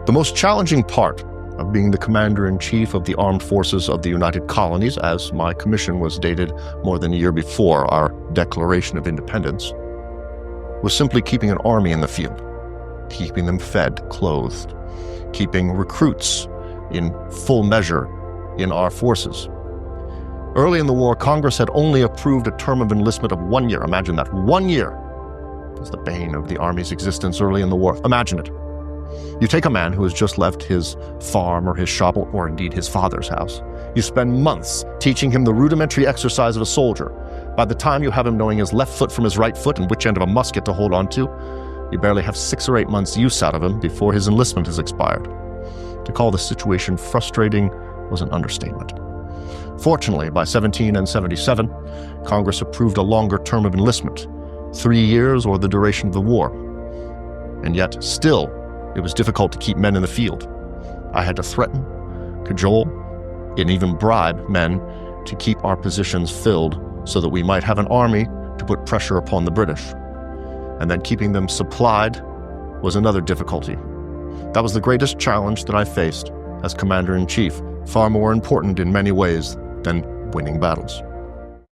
The most challenging part of being the Commander-in-Chief of the Armed Forces of the United Colonies, as my commission was dated more than a year before our Declaration of Independence, was simply keeping an army in the field, keeping them fed, clothed, keeping recruits in full measure in our forces. Early in the war, Congress had only approved a term of enlistment of 1 year. Imagine that. 1 year was the bane of the Army's existence early in the war. Imagine it. You take a man who has just left his farm or his shop or indeed his father's house. You spend months teaching him the rudimentary exercise of a soldier. By the time you have him knowing his left foot from his right foot and which end of a musket to hold on to, you barely have 6 or 8 months use out of him before his enlistment has expired. To call the situation frustrating was an understatement. Fortunately, by 1777, Congress approved a longer term of enlistment, 3 years or the duration of the war. And yet, still, it was difficult to keep men in the field. I had to threaten, cajole, and even bribe men to keep our positions filled so that we might have an army to put pressure upon the British. And then keeping them supplied was another difficulty. That was the greatest challenge that I faced as Commander-in-Chief, far more important in many ways than winning battles.